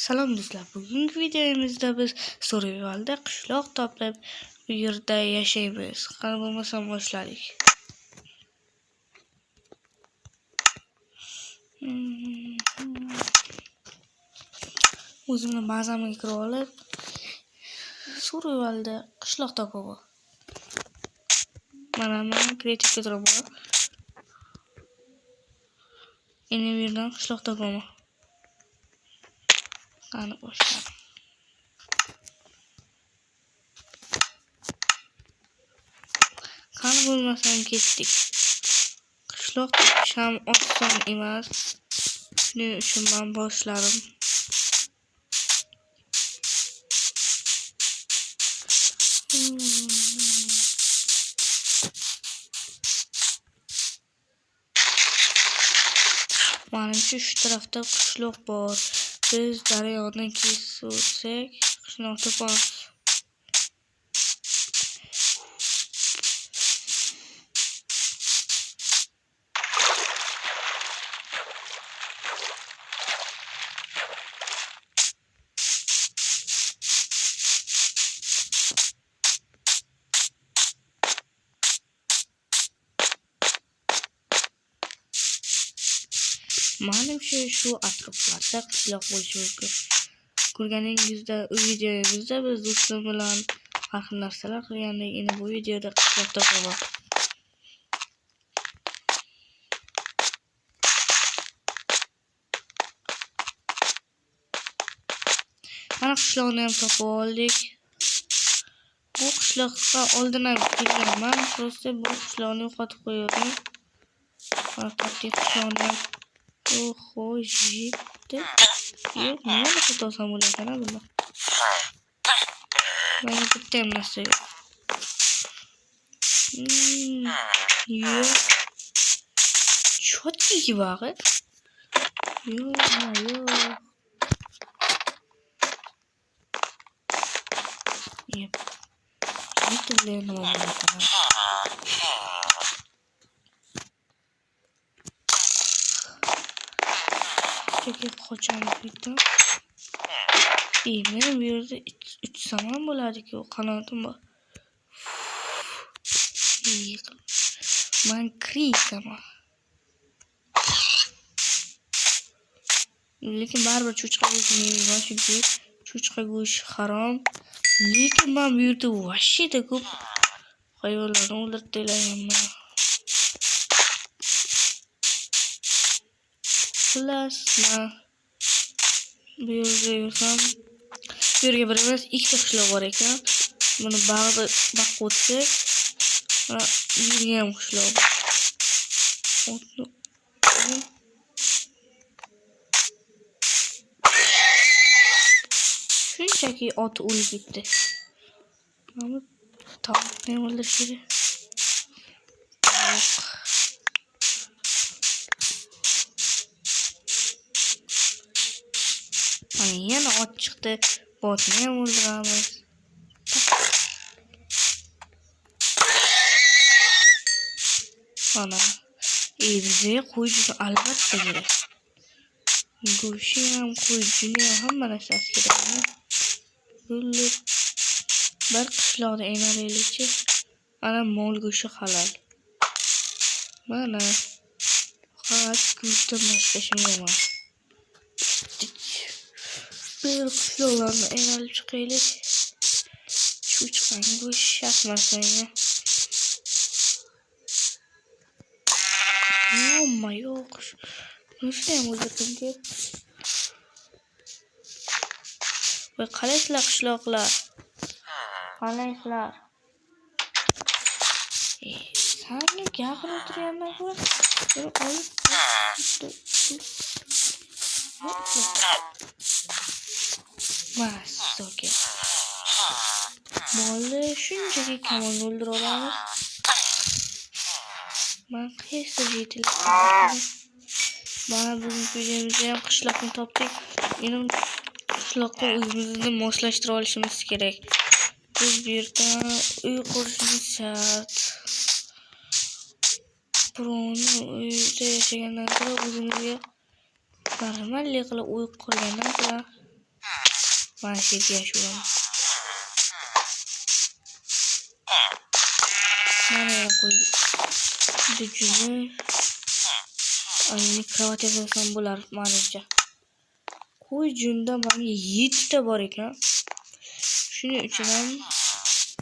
Salom do'stlar, bugungi videomizda biz survivalda qishloq toplab u yerda yashaymiz. Qani bo'lmasam boshladik. O'zimni bazamga kirib olib survivalda qishloq topaman. Mana kreativ ko'tarib bor. Endi bu yerdan qishloq topaman. Qani boshladik. Qani bo'lmasam ketdik. Qishloq topish ham oson emas. Shuning uchun men boshladim. Menimcha shu tarafda qishloq bor. Biz daryodan kesib o'tsak, qishloq topamiz. Menimcha shu atroflarda qishloq bo'lishi mumkin. Ko'rganingizda videomizda biz do'stim bilan har xil narsalar qilgandik. Endi bu videoda qishloq topaman. Mana qishloqni ham topib oldik. Bu qishloqqa oldin ham kelganman. Prosta bu qishloqni yo'qotib qo'ydim. Mana topdik qishloqni. Oho, jipti. Yo'q, nima qilib olsam bo'lakan bunda? Mana bitta ham narsa yo'q. Yo'q. Cho'tkiki bog'i. Yo'q. Yep. Bitta nima bo'lakan? Peki qochamiz bitta. Men bu yerda uçsam ham bo'lardi-ku, qanotim bor. Men kiraman. Lekin baribir cho'chqa go'shtini yeyman, chunki cho'chqa go'shti harom. Lekin men bu yerda vashida ko'p hayvonlarni o'ldirib Xullas, men bu yerga yursam, bu yerga bir emas, ikkita qishloq bor ekan. Buni bag'da baqib o'tsak, yerga ham qishloq. Shunchaki ot o'lib ketdi. Mana tovuqni o'ldirishdi. Yana ot chiqdi. Botni ham o'ldiramiz. Mana. Bizga qo'y juni albatta kerak. Go'shti ham, qo'y juni ham hamma narsasi kerak. Bir qishloqda aylanaylikchi. Mana mol go'shti halol. Mana. Faqat go'shtdan boshqa ishim yo'q. Bir qishloqlarni aylanib chiqaylik. Cho'chqani go'sht shaqmas menga. Yo'q. Go'shtni ham o'ldirdim-ku. Voy, qalaysizlar qishloqlar? Qalaysizlar? Sanki gapirib turgandan ko'ra, olib Mas, okey. Molni shunchaki kamon o'ldira olamiz. Men qaysi yetildim? Mana bugungi videomizda ham qishloqni topdik. Endi qishloqqa o'zimizni moslashtira olishimiz kerak. Biz bu yerda uy qurishimiz shart. Birovni uyida yashagandan ko'ra o'zimizga normallik qilib uy qurgandan ko'ra Mana shu yerga yashiraman. Mana qo'y jujuni ayni kravat yasasam bo'lar menimcha. Qo'y junda mana 7 ta bor ekan. Shuning uchun ham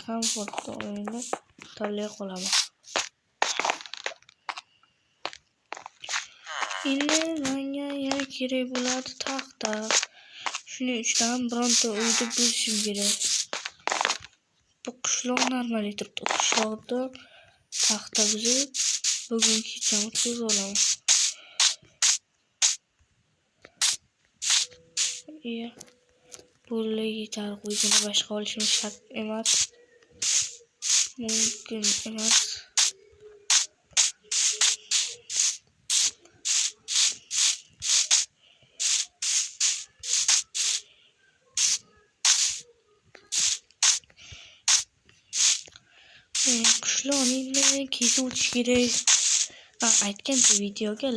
komfortli o'yinni tanlay qolaman. Endi menga yana kerak bo'ladi taxta. Shuning uchun ham bironta uyda bo'lishim kerak. Bu qishloq normaliy turibdi. Qishloqda taxta buzib bugun kechani o'tkazib olaman. Bo'ldi yetar, qo'ygini boshqa olishim shart emas. Mumkin emas. Qishloqni kesib o'tish kerak. Aytgancha videoga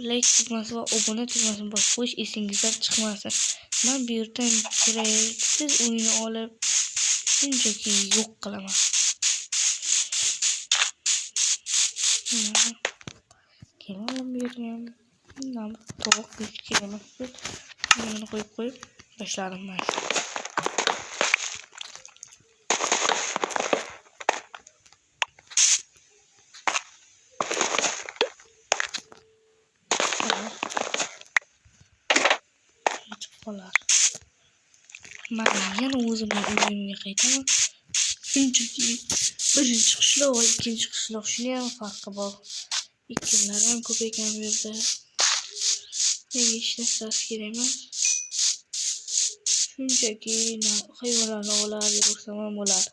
like tugmasi va obuna tugmasini bosib qo'yish esingizdan chiqmasin. Men bu yerdan keraksiz o'yinni olib shunchaki yo'q qilaman. Keling bu yerga ham tovuq kerak. Buni qo'yib boshladim men. Mana yana o'zimning o'yinimga qaytaman. Shunchaki birinchi qishloq va ikkinchi qishloq shuni ham farqi bor. Ekinlar ham ko'p ekan bu yerda. Nega hech narsasi kerak emas. Shunchaki hayvonlarni olib yursam ham bo'ladi.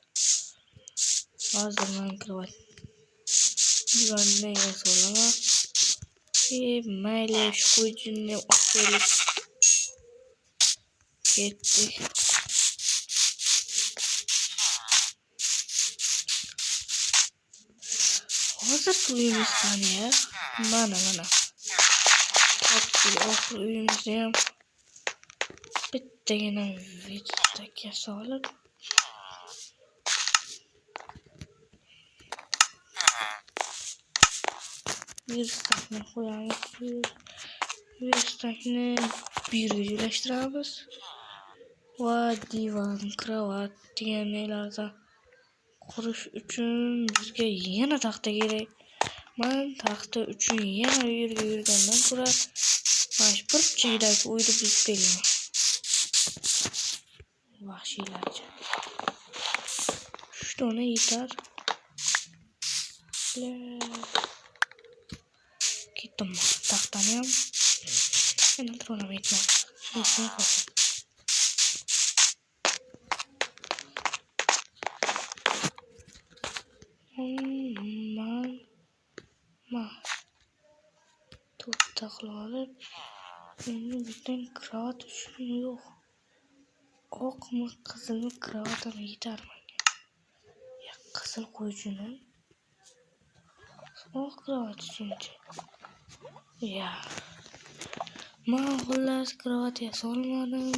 Hozir men kravat divonni yasolaman. Mayli shu qo'yjinni olib ketdik. Hozir uyimiz qani? Mana. Oxir uyimizda ham bittagina vitaka solib verstakni qo'yamiz. Verstakni bu yerga joylashtiramiz. Va divan, kravat deganlardan qurish uchun bizga yana taxta kerak. Men taxta uchun yana yerga yurgandan ko'ra mana shu bir chegdagi uyda buzib beraman. Vahshiylarcha. 3 dona yetar. Ketdim. Taxtani ham yana turolmay yetmadi. To'rtta qilib endi bitta kravat uchun yo'q. Oqmi, qizilmi kravat ham yetar menga. Qizil qo'yjini. Oq kravat uchunchi. Men xullas kravat yasolmadim.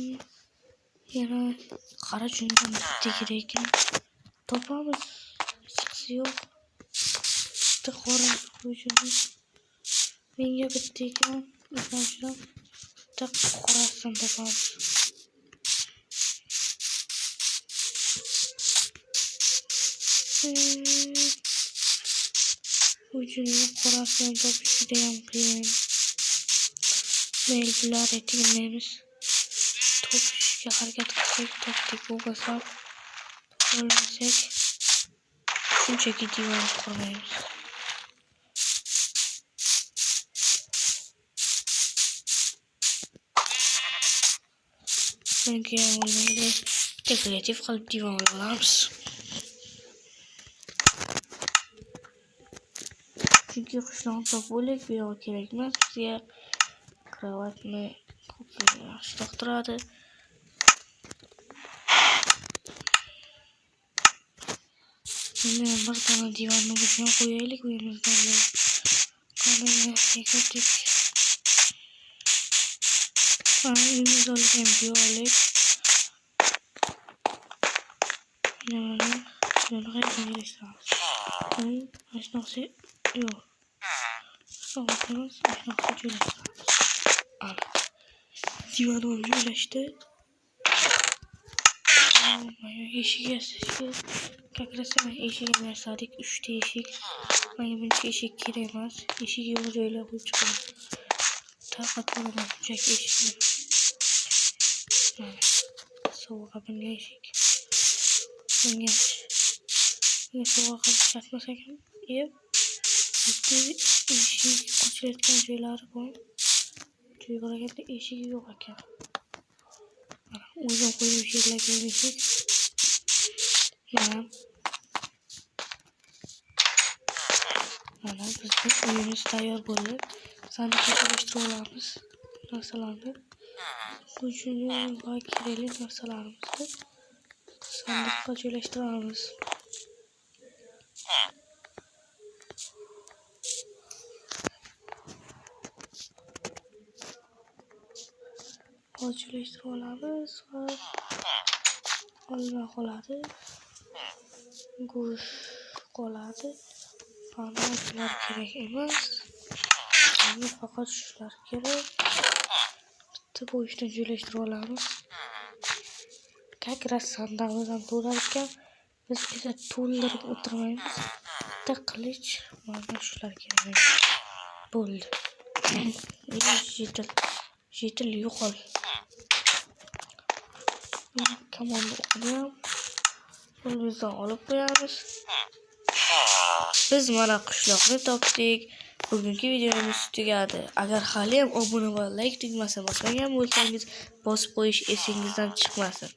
Yana qara jundan bitta kerak ekan. Topamiz. Chiqsa yo'q. Bitta qora qo'yjini. Menga bitta ekan. Ishonchim. Bitta qorasidan topamiz. Qo'yjini qorasidan topish juda ham qiyin. Bular aytganimiz topishga harakat qilsak topdik, bo'lmasa olmasak shunchaki divon qurmaymiz. Menga bo'lmaydi. Dekorativ qilib divon olamiz. Chunki qishloqda bo'lib bu yo'q kerak emas bizga. Kravatni yaxshi yoqtiradi. Endi bir dona divonni ham qo'yaylik uyimizdan. Qani, ketdik. Mana uyimizni olgan biyolik. Mana shuni qayerdan kelishtiramiz? Mana shunaqasi yo'q. Shunaqa emas, shunaqa joylashtiramiz. Ana. Divan joylashdi. Mana eshik. Как раз eshik yasadik 3 ta eshik. Menga buncha eshik kerak emas. Eshik yo'q joylab qo'yib chiqaman. Tarqatib chek eshikni. Mana sovuq bunga eshik. Bunga sovuq chatmas ekan. Bitta eshik ochilayotgan joylari bor. Joylarga eshik yo'q ekan. Mana o'zim qo'yib yerlarga eshik. Mana bizning uyimiz tayyor bo'ldi. Sandiqqa joylashtirib olamiz narsalarni. Qo'shimcha va kerakli narsalarimizni sandiqqa joylashtiramiz. Joylashtirib olamiz va olma qoladi. Go'sht qoladi. Banalar kerak emas. Endi faqat shular kerak. Bitta bo'shni joylashtirib olamiz. Как раз sandig'imizdan to'lar ekan. Biz esa to'ldirib o'tirmaymiz. Bitta qilich mana shular kerak. Bo'ldi. Jetil yo'qol. Komanda o'qiyam. Qo'limizdan olib qo'yamiz. Biz mana qishloqni topdik. Bugungi videomiz tugadi. Agar hali ham obuna va like tugmasini bosmagan bo'lsangiz, bosib qo'yish esingizdan chiqmasin.